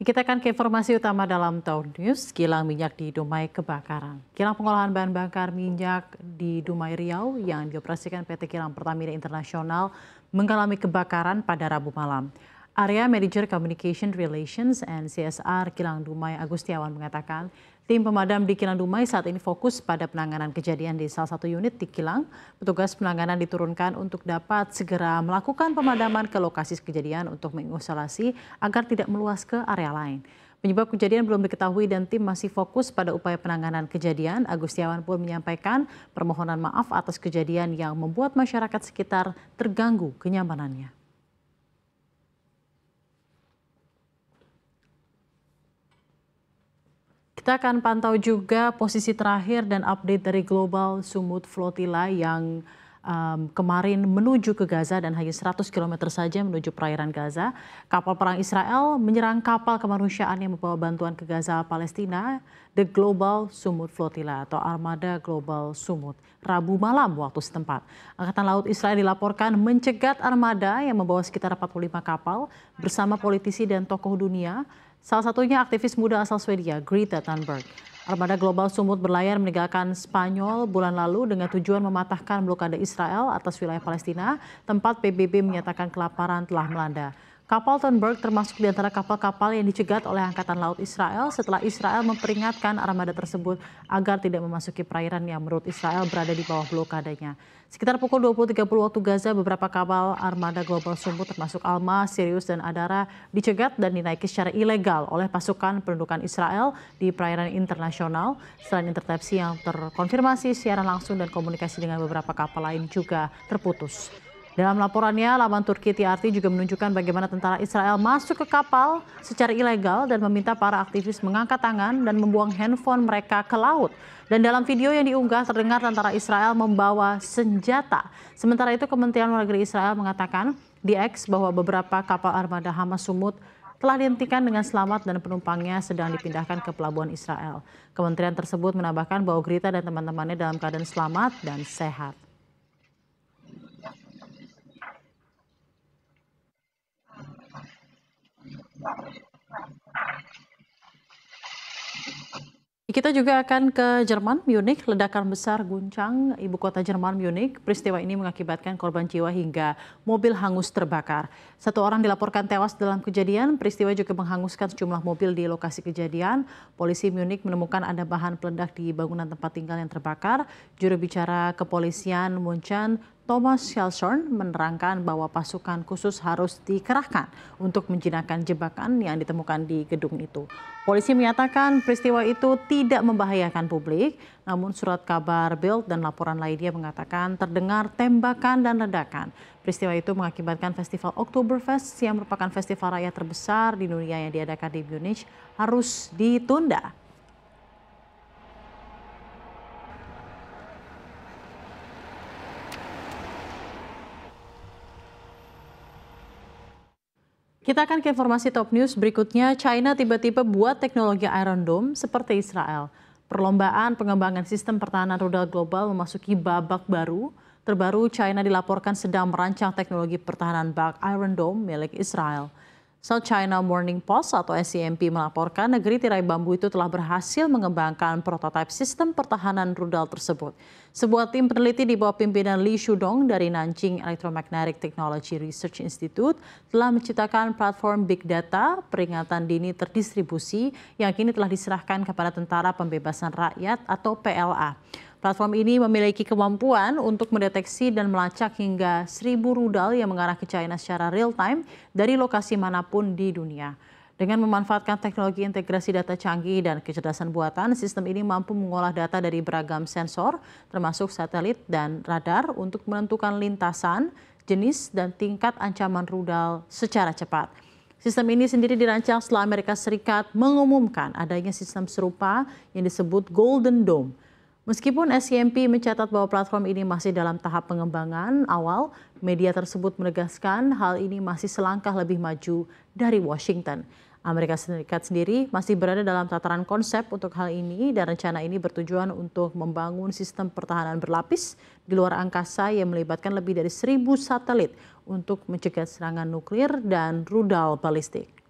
Kita akan ke informasi utama dalam Tahun News. Kilang minyak di Dumai kebakaran. Kilang pengolahan bahan bakar minyak di Dumai Riau yang dioperasikan PT Kilang Pertamina Internasional mengalami kebakaran pada Rabu malam. Area Manager Communication Relations and CSR Kilang Dumai Agustiawan mengatakan, tim pemadam di Kilang Dumai saat ini fokus pada penanganan kejadian di salah satu unit di Kilang. Petugas penanganan diturunkan untuk dapat segera melakukan pemadaman ke lokasi kejadian untuk mengisolasi agar tidak meluas ke area lain. Penyebab kejadian belum diketahui dan tim masih fokus pada upaya penanganan kejadian. Agustiawan pun menyampaikan permohonan maaf atas kejadian yang membuat masyarakat sekitar terganggu kenyamanannya. Kita akan pantau juga posisi terakhir dan update dari Global Sumut Flotilla yang kemarin menuju ke Gaza dan hanya 100 km saja menuju perairan Gaza. Kapal perang Israel menyerang kapal kemanusiaan yang membawa bantuan ke Gaza, Palestina, The Global Sumut Flotilla atau Armada Global Sumut, Rabu malam waktu setempat. Angkatan Laut Israel dilaporkan mencegat armada yang membawa sekitar 45 kapal bersama politisi dan tokoh dunia. Salah satunya aktivis muda asal Swedia, Greta Thunberg. Armada Global Sumut berlayar meninggalkan Spanyol bulan lalu dengan tujuan mematahkan blokade Israel atas wilayah Palestina, tempat PBB menyatakan kelaparan telah melanda. Kapal Thunberg termasuk di antara kapal-kapal yang dicegat oleh Angkatan Laut Israel setelah Israel memperingatkan armada tersebut agar tidak memasuki perairan yang menurut Israel berada di bawah blokadenya. Sekitar pukul 20.30 waktu Gaza, beberapa kapal armada Global Sumut termasuk Alma, Sirius, dan Adara dicegat dan dinaiki secara ilegal oleh pasukan pendudukan Israel di perairan internasional. Selain intercepsi yang terkonfirmasi, siaran langsung dan komunikasi dengan beberapa kapal lain juga terputus. Dalam laporannya, laman Turki TRT juga menunjukkan bagaimana tentara Israel masuk ke kapal secara ilegal dan meminta para aktivis mengangkat tangan dan membuang handphone mereka ke laut. Dan dalam video yang diunggah terdengar tentara Israel membawa senjata. Sementara itu Kementerian Luar Negeri Israel mengatakan di X bahwa beberapa kapal armada Hamas Sumut telah dihentikan dengan selamat dan penumpangnya sedang dipindahkan ke pelabuhan Israel. Kementerian tersebut menambahkan bahwa Greta dan teman-temannya dalam keadaan selamat dan sehat. Kita juga akan ke Jerman, Munich. Ledakan besar guncang ibu kota Jerman, Munich. Peristiwa ini mengakibatkan korban jiwa hingga mobil hangus terbakar. 1 orang dilaporkan tewas dalam kejadian. Peristiwa juga menghanguskan sejumlah mobil di lokasi kejadian. Polisi Munich menemukan ada bahan peledak di bangunan tempat tinggal yang terbakar. Juru bicara kepolisian Munchen, Thomas Schelshorn, menerangkan bahwa pasukan khusus harus dikerahkan untuk menjinakkan jebakan yang ditemukan di gedung itu. Polisi menyatakan peristiwa itu tidak membahayakan publik, namun surat kabar Bild dan laporan lainnya mengatakan terdengar tembakan dan ledakan. Peristiwa itu mengakibatkan festival Oktoberfest yang merupakan festival raya terbesar di dunia yang diadakan di Munich harus ditunda. Kita akan ke informasi top news berikutnya. China tiba-tiba buat teknologi Iron Dome seperti Israel. Perlombaan pengembangan sistem pertahanan rudal global memasuki babak baru. Terbaru, China dilaporkan sedang merancang teknologi pertahanan bak Iron Dome milik Israel. South China Morning Post atau SCMP melaporkan negeri tirai bambu itu telah berhasil mengembangkan prototipe sistem pertahanan rudal tersebut. Sebuah tim peneliti di bawah pimpinan Li Shudong dari Nanjing Electromagnetic Technology Research Institute telah menciptakan platform Big Data peringatan dini terdistribusi yang kini telah diserahkan kepada Tentara Pembebasan Rakyat atau PLA. Platform ini memiliki kemampuan untuk mendeteksi dan melacak hingga 1.000 rudal yang mengarah ke China secara real-time dari lokasi manapun di dunia. Dengan memanfaatkan teknologi integrasi data canggih dan kecerdasan buatan, sistem ini mampu mengolah data dari beragam sensor, termasuk satelit dan radar untuk menentukan lintasan, jenis, dan tingkat ancaman rudal secara cepat. Sistem ini sendiri dirancang setelah Amerika Serikat mengumumkan adanya sistem serupa yang disebut Golden Dome. Meskipun SCMP mencatat bahwa platform ini masih dalam tahap pengembangan awal, media tersebut menegaskan hal ini masih selangkah lebih maju dari Washington. Amerika Serikat sendiri masih berada dalam tataran konsep untuk hal ini dan rencana ini bertujuan untuk membangun sistem pertahanan berlapis di luar angkasa yang melibatkan lebih dari 1.000 satelit untuk mencegah serangan nuklir dan rudal balistik.